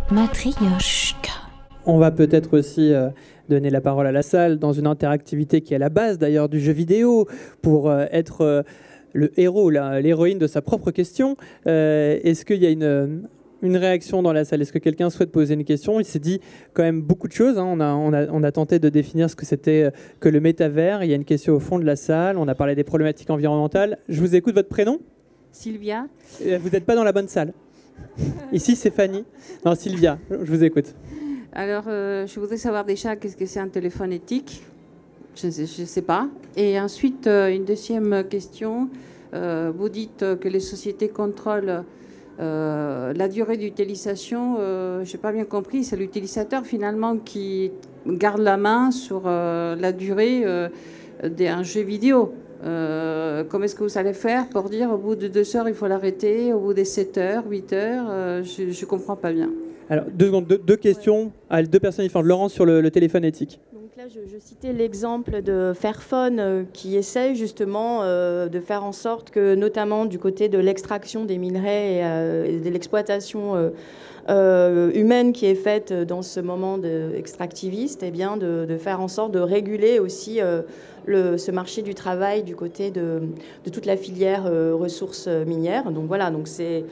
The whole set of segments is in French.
Matrioshka. On va peut-être aussi donner la parole à la salle dans une interactivité qui est à la base d'ailleurs du jeu vidéo pour être le héros, l'héroïne de sa propre question. Est-ce qu'il y a une réaction dans la salle? Est-ce que quelqu'un souhaite poser une question? Il s'est dit quand même beaucoup de choses, hein. On a tenté de définir ce que c'était que le métavers. Il y a une question au fond de la salle. On a parlé des problématiques environnementales. Je vous écoute. Votre prénom? Sylvia. Vous n'êtes pas dans la bonne salle. Ici, c'est Fanny. Non, Sylvia, je vous écoute. Alors, je voudrais savoir déjà qu'est-ce que c'est un téléphone éthique. Je ne sais pas. Et ensuite, une deuxième question. Vous dites que les sociétés contrôlent la durée d'utilisation. Je n'ai pas bien compris. C'est l'utilisateur finalement qui garde la main sur la durée d'un jeu vidéo. Comment est-ce que vous allez faire pour dire au bout de 2 heures, il faut l'arrêter, au bout des 7 heures, 8 heures je ne comprends pas bien. Alors, 2 secondes, deux questions à 2 personnes différentes. Laurence, sur le téléphone éthique. Donc là, je citais l'exemple de Fairphone qui essaye justement de faire en sorte que, notamment du côté de l'extraction des minerais et de l'exploitation humaine qui est faite dans ce moment extractiviste, eh bien, de faire en sorte de réguler aussi ce marché du travail du côté de toute la filière ressources minières. Donc voilà, donc c'est...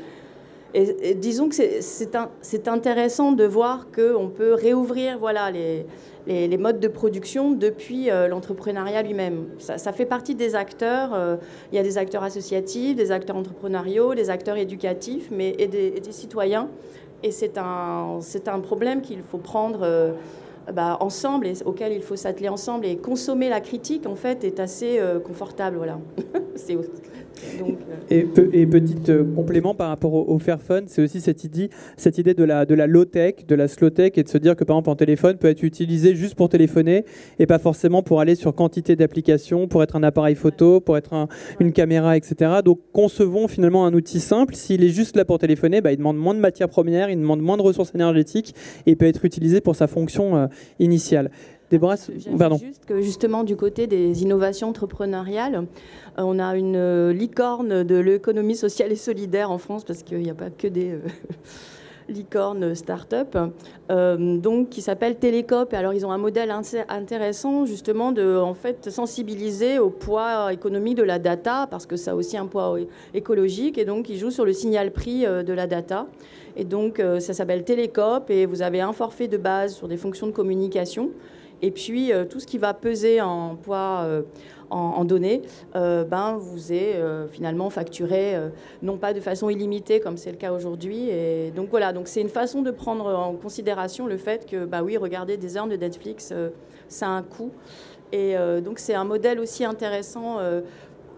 Et disons que c'est intéressant de voir qu'on peut réouvrir voilà, les modes de production depuis l'entrepreneuriat lui-même. Ça fait partie des acteurs. Il y a des acteurs associatifs, des acteurs entrepreneuriaux, des acteurs éducatifs et des citoyens. Et c'est un problème qu'il faut prendre ensemble et auquel il faut s'atteler ensemble. Et consommer la critique, en fait, est assez confortable. Voilà. Donc, et petit complément par rapport au Fairphone, c'est aussi cette idée de la low-tech, de la slow-tech, et de se dire que par exemple un téléphone peut être utilisé juste pour téléphoner et pas forcément pour aller sur quantité d'applications, pour être un appareil photo, pour être une caméra, etc. Donc concevons finalement un outil simple. S'il est juste là pour téléphoner, il demande moins de matières premières, il demande moins de ressources énergétiques et peut être utilisé pour sa fonction initiale. Déborah, pardon. Juste que justement du côté des innovations entrepreneuriales, on a une licorne de l'économie sociale et solidaire en France, parce qu'il n'y a pas que des licornes start-up, donc qui s'appelle Télécope. Alors ils ont un modèle intéressant justement de en fait sensibiliser au poids économique de la data, parce que ça a aussi un poids écologique, et donc ils jouent sur le signal prix de la data. Et donc ça s'appelle Télécope, et vous avez un forfait de base sur des fonctions de communication. Et puis, tout ce qui va peser en poids, en données, vous est finalement facturé, non pas de façon illimitée, comme c'est le cas aujourd'hui. Et donc, voilà. Donc, c'est une façon de prendre en considération le fait que, oui, regarder des heures de Netflix, ça a un coût. Et donc, c'est un modèle aussi intéressant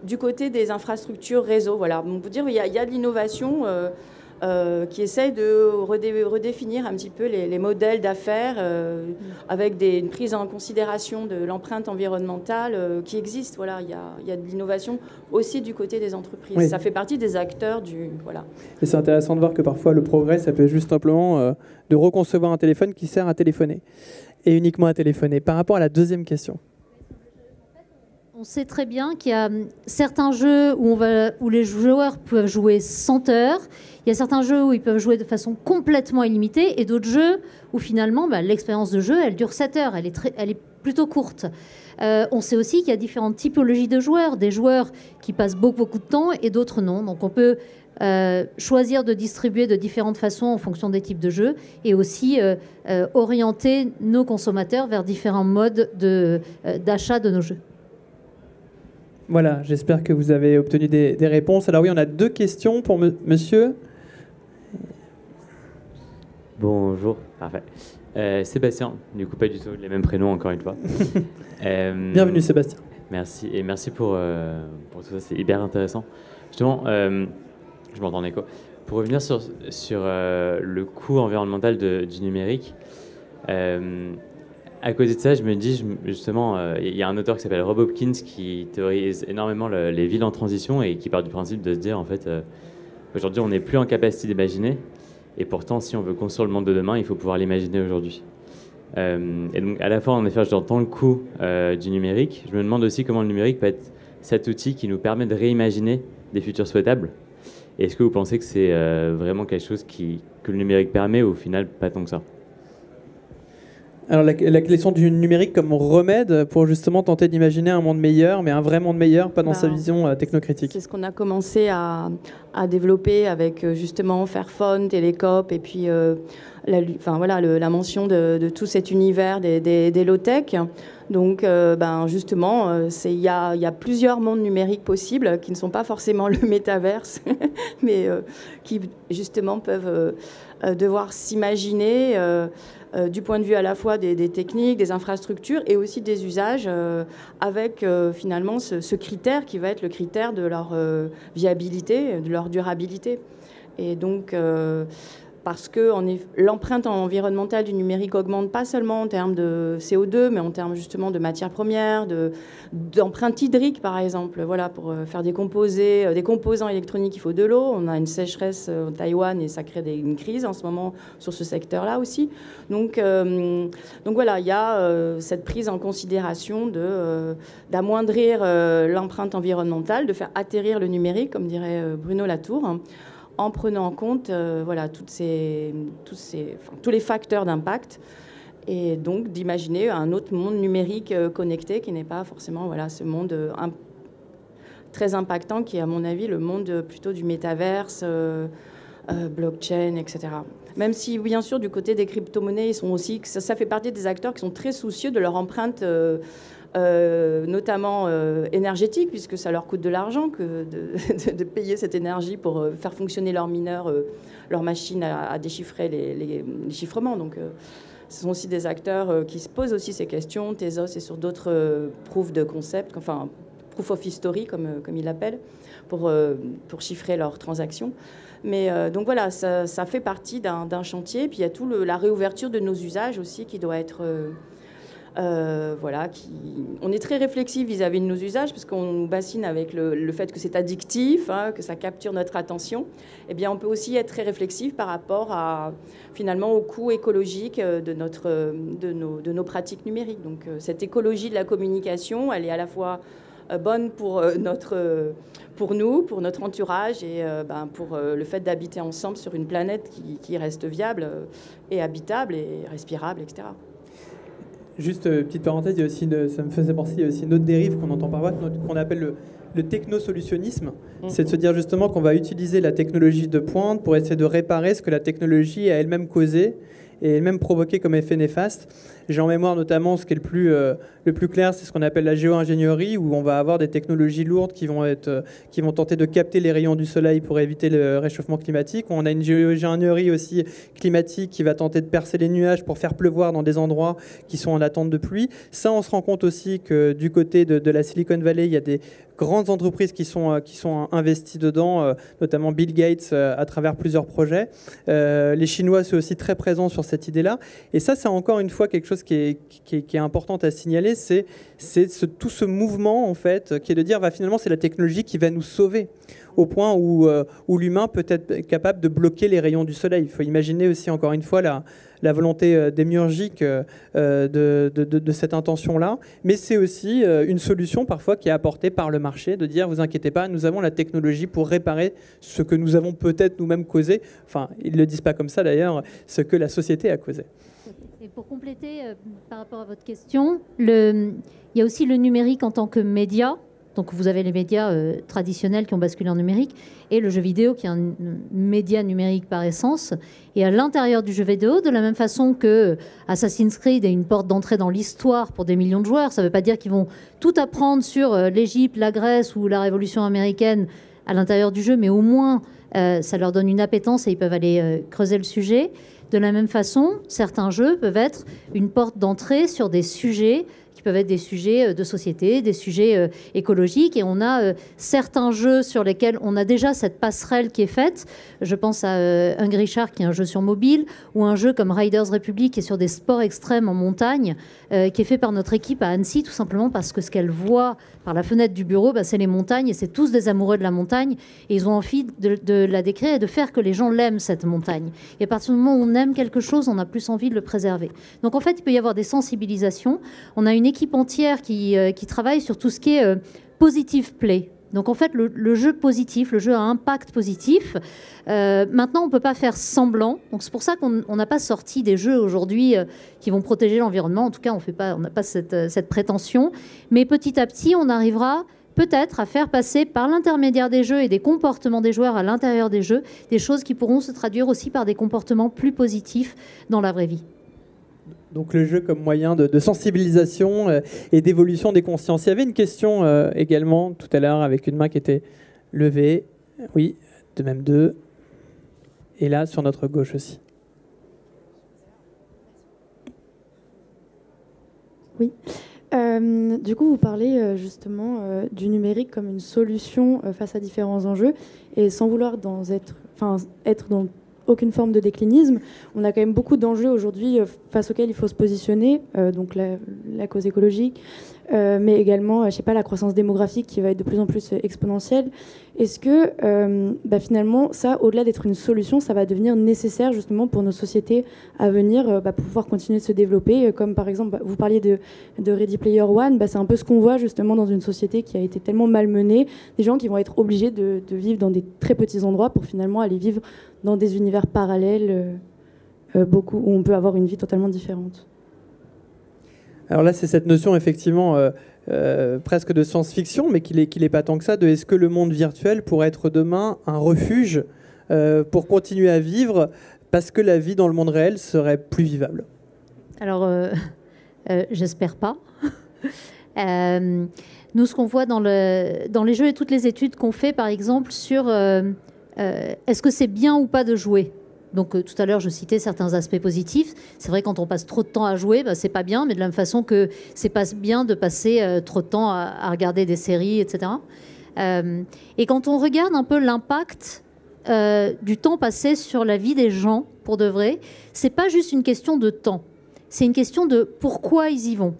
du côté des infrastructures réseau. Voilà. On peut dire qu'il y a de l'innovation qui essaye de redéfinir un petit peu les modèles d'affaires avec une prise en considération de l'empreinte environnementale qui existe. Voilà, il y a de l'innovation aussi du côté des entreprises. Oui. Ça fait partie des acteurs voilà. Et c'est intéressant de voir que parfois le progrès, ça peut être juste simplement de reconcevoir un téléphone qui sert à téléphoner et uniquement à téléphoner. Par rapport à la deuxième question. On sait très bien qu'il y a certains jeux où les joueurs peuvent jouer 100 heures. Il y a certains jeux où ils peuvent jouer de façon complètement illimitée et d'autres jeux où finalement l'expérience de jeu, elle dure 7 heures. Elle est plutôt courte. On sait aussi qu'il y a différentes typologies de joueurs. Des joueurs qui passent beaucoup de temps et d'autres non. Donc on peut choisir de distribuer de différentes façons en fonction des types de jeux et aussi orienter nos consommateurs vers différents modes d'achat de nos jeux. Voilà, j'espère que vous avez obtenu des réponses. Alors oui, on a 2 questions pour monsieur. Bonjour, parfait. Sébastien, du coup pas du tout les mêmes prénoms encore une fois. Bienvenue Sébastien. Merci, et merci pour tout ça, c'est hyper intéressant. Justement, je m'entends en écho. Pour revenir sur le coût environnemental du numérique, à côté de ça, je me dis, justement, il y a un auteur qui s'appelle Rob Hopkins qui théorise énormément les villes en transition et qui part du principe de se dire, en fait, aujourd'hui, on n'est plus en capacité d'imaginer. Et pourtant, si on veut construire le monde de demain, il faut pouvoir l'imaginer aujourd'hui. Et donc, à la fois, en effet, j'entends le coût du numérique. Je me demande aussi comment le numérique peut être cet outil qui nous permet de réimaginer des futurs souhaitables. Est-ce que vous pensez que c'est vraiment quelque chose que le numérique permet, ou au final, pas tant que ça? Alors la question du numérique comme remède pour justement tenter d'imaginer un monde meilleur, mais un vrai monde meilleur, pas dans sa vision technocritique. C'est ce qu'on a commencé à développer avec justement Fairphone, Télécope, et puis la mention de tout cet univers des low-tech. Donc justement, il y a plusieurs mondes numériques possibles qui ne sont pas forcément le métaverse, mais qui justement peuvent devoir s'imaginer du point de vue à la fois des techniques, des infrastructures et aussi des usages, avec finalement ce critère qui va être le critère de leur viabilité, de leur durabilité. Et donc, parce que l'empreinte environnementale du numérique augmente pas seulement en termes de CO2, mais en termes justement de matières premières, d'empreinte hydrique par exemple. Voilà, pour faire des composants électroniques, il faut de l'eau. On a une sécheresse en Taïwan et ça crée une crise en ce moment sur ce secteur-là aussi. Donc voilà, il y a cette prise en considération d'amoindrir l'empreinte environnementale, de faire atterrir le numérique, comme dirait Bruno Latour, hein, en prenant en compte tous les facteurs d'impact, et donc d'imaginer un autre monde numérique connecté qui n'est pas forcément ce monde très impactant qui est à mon avis le monde plutôt du métaverse, blockchain, etc. Même si bien sûr du côté des crypto-monnaies, ça fait partie des acteurs qui sont très soucieux de leur empreinte notamment énergétique, puisque ça leur coûte de l'argent de payer cette énergie pour faire fonctionner leurs mineurs, leurs machines à déchiffrer les chiffrements. Donc ce sont aussi des acteurs qui se posent aussi ces questions. Tezos et sur d'autres proof de concept, enfin proof of history comme ils l'appellent, pour chiffrer leurs transactions. Mais donc voilà, ça fait partie d'un chantier. Puis il y a la réouverture de nos usages aussi qui doit être... on est très réflexif vis-à-vis de nos usages parce qu'on nous bassine avec le fait que c'est addictif, hein, que ça capture notre attention. Eh bien, on peut aussi être très réflexif par rapport finalement au coût écologique de nos pratiques numériques. Donc, cette écologie de la communication, elle est à la fois bonne pour nous, pour notre entourage et pour le fait d'habiter ensemble sur une planète qui reste viable et habitable et respirable, etc. Juste petite parenthèse, ça me faisait penser, il y a aussi une autre dérive qu'on entend parfois, qu'on appelle le technosolutionnisme. C'est de se dire justement qu'on va utiliser la technologie de pointe pour essayer de réparer ce que la technologie a elle-même causé et elle-même provoqué comme effet néfaste. J'ai en mémoire notamment ce qui est le plus clair, c'est ce qu'on appelle la géo-ingénierie, où on va avoir des technologies lourdes qui vont tenter de capter les rayons du soleil pour éviter le réchauffement climatique. On a une géo-ingénierie aussi climatique qui va tenter de percer les nuages pour faire pleuvoir dans des endroits qui sont en attente de pluie. Ça, on se rend compte aussi que du côté de la Silicon Valley, il y a des grandes entreprises qui sont investies dedans, notamment Bill Gates à travers plusieurs projets. Les Chinois sont aussi très présents sur cette idée-là. Et ça, c'est encore une fois quelque chose qui est important à signaler, c'est tout ce mouvement en fait, qui est de dire finalement c'est la technologie qui va nous sauver, au point où l'humain peut être capable de bloquer les rayons du soleil. Il faut imaginer aussi encore une fois la volonté démiurgique de cette intention-là, mais c'est aussi une solution parfois qui est apportée par le marché, de dire vous inquiétez pas, nous avons la technologie pour réparer ce que nous avons peut-être nous-mêmes causé, enfin ils ne le disent pas comme ça d'ailleurs, ce que la société a causé. Et pour compléter par rapport à votre question, il y a aussi le numérique en tant que média. Donc vous avez les médias traditionnels qui ont basculé en numérique et le jeu vidéo qui est un média numérique par essence. Et à l'intérieur du jeu vidéo, de la même façon que Assassin's Creed est une porte d'entrée dans l'histoire pour des millions de joueurs, ça ne veut pas dire qu'ils vont tout apprendre sur l'Égypte, la Grèce ou la Révolution américaine à l'intérieur du jeu, mais au moins ça leur donne une appétence et ils peuvent aller creuser le sujet. De la même façon, certains jeux peuvent être une porte d'entrée sur des sujets qui peuvent être des sujets de société, des sujets écologiques. Et on a certains jeux sur lesquels on a déjà cette passerelle qui est faite. Je pense à Hungry Shark, qui est un jeu sur mobile, ou un jeu comme Riders Republic, qui est sur des sports extrêmes en montagne, qui est fait par notre équipe à Annecy, tout simplement parce que ce qu'elle voit par la fenêtre du bureau, c'est les montagnes, et c'est tous des amoureux de la montagne. Et ils ont envie de la décrire et de faire que les gens l'aiment, cette montagne. Et à partir du moment où on aime quelque chose, on a plus envie de le préserver. Donc en fait, il peut y avoir des sensibilisations. On a une équipe entière qui travaille sur tout ce qui est positive play. Donc en fait, le jeu positif, le jeu à impact positif, maintenant on ne peut pas faire semblant. Donc c'est pour ça qu'on n'a pas sorti des jeux aujourd'hui qui vont protéger l'environnement. En tout cas, on n'a pas cette prétention. Mais petit à petit, on arrivera peut-être à faire passer par l'intermédiaire des jeux et des comportements des joueurs à l'intérieur des jeux, des choses qui pourront se traduire aussi par des comportements plus positifs dans la vraie vie. Donc le jeu comme moyen de sensibilisation et d'évolution des consciences. Il y avait une question également tout à l'heure avec une main qui était levée. Oui, de même deux. Et là, sur notre gauche aussi. Oui. Du coup, vous parlez justement du numérique comme une solution face à différents enjeux. Et sans vouloir être dans aucune forme de déclinisme, on a quand même beaucoup d'enjeux aujourd'hui face auxquels il faut se positionner, donc la cause écologique, mais également, je sais pas, la croissance démographique qui va être de plus en plus exponentielle. Est-ce que finalement, ça, au-delà d'être une solution, ça va devenir nécessaire justement pour nos sociétés à venir pour pouvoir continuer de se développer, comme par exemple, vous parliez de Ready Player One, c'est un peu ce qu'on voit justement dans une société qui a été tellement malmenée, des gens qui vont être obligés de vivre dans des très petits endroits pour finalement aller vivre dans des univers parallèles où on peut avoir une vie totalement différente. Alors là, c'est cette notion effectivement presque de science-fiction, mais qu'il est pas tant que ça, de est-ce que le monde virtuel pourrait être demain un refuge pour continuer à vivre parce que la vie dans le monde réel serait plus vivable? Alors, j'espère pas. Nous, ce qu'on voit dans les jeux et toutes les études qu'on fait, par exemple, sur est-ce que c'est bien ou pas de jouer? Donc tout à l'heure, je citais certains aspects positifs. C'est vrai, quand on passe trop de temps à jouer, c'est pas bien, mais de la même façon que c'est pas bien de passer trop de temps à regarder des séries, etc. Et quand on regarde un peu l'impact du temps passé sur la vie des gens, pour de vrai, c'est pas juste une question de temps. C'est une question de pourquoi ils y vont.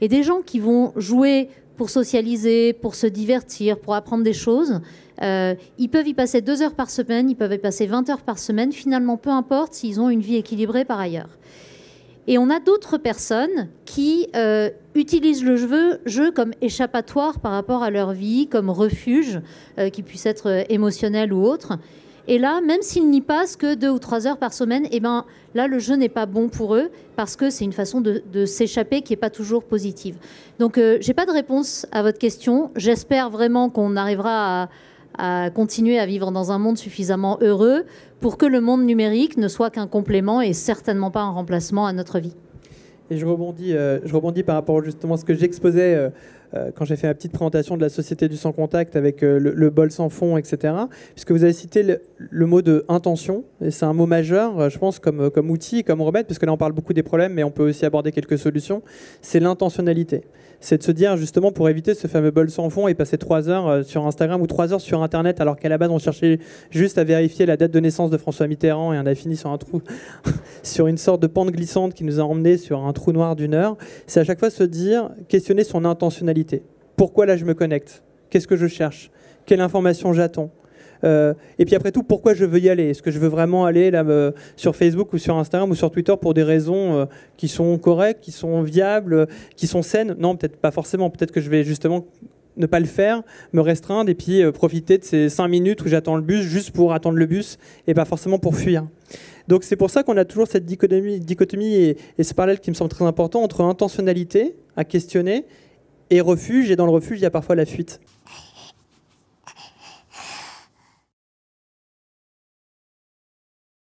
Et des gens qui vont jouer pour socialiser, pour se divertir, pour apprendre des choses, ils peuvent y passer 2 heures par semaine, ils peuvent y passer 20 heures par semaine, finalement peu importe s'ils ont une vie équilibrée par ailleurs. Et on a d'autres personnes qui utilisent le jeu comme échappatoire par rapport à leur vie, comme refuge, qui puisse être émotionnel ou autre. Et là, même s'ils n'y passent que 2 ou 3 heures par semaine, là, le jeu n'est pas bon pour eux parce que c'est une façon de s'échapper qui n'est pas toujours positive. Donc, je n'ai pas de réponse à votre question. J'espère vraiment qu'on arrivera à continuer à vivre dans un monde suffisamment heureux pour que le monde numérique ne soit qu'un complément et certainement pas un remplacement à notre vie. Et je rebondis par rapport justement à ce que j'exposais quand j'ai fait ma petite présentation de la Société du Sans Contact avec le bol sans fond, etc. Puisque vous avez cité le mot de intention, et c'est un mot majeur, je pense, comme outil, comme remède, parce que là on parle beaucoup des problèmes, mais on peut aussi aborder quelques solutions. C'est l'intentionnalité. C'est de se dire justement, pour éviter ce fameux bol sans fond et passer 3 heures sur Instagram ou 3 heures sur Internet, alors qu'à la base on cherchait juste à vérifier la date de naissance de François Mitterrand et on a fini sur un trou, sur une sorte de pente glissante qui nous a emmenés sur un trou noir d'1 heure. C'est à chaque fois se dire, questionner son intentionnalité. Pourquoi là je me connecte? Qu'est-ce que je cherche? Quelle information j'attends? Et puis après tout, pourquoi je veux y aller? Est-ce que je veux vraiment aller là, sur Facebook ou sur Instagram ou sur Twitter pour des raisons qui sont correctes, qui sont viables, qui sont saines? Non, peut-être pas forcément. Peut-être que je vais justement ne pas le faire, me restreindre et puis profiter de ces 5 minutes où j'attends le bus juste pour attendre le bus et pas forcément pour fuir. Donc c'est pour ça qu'on a toujours cette dichotomie et ce parallèle qui me semble très important entre intentionnalité à questionner et refuge. Et dans le refuge, il y a parfois la fuite.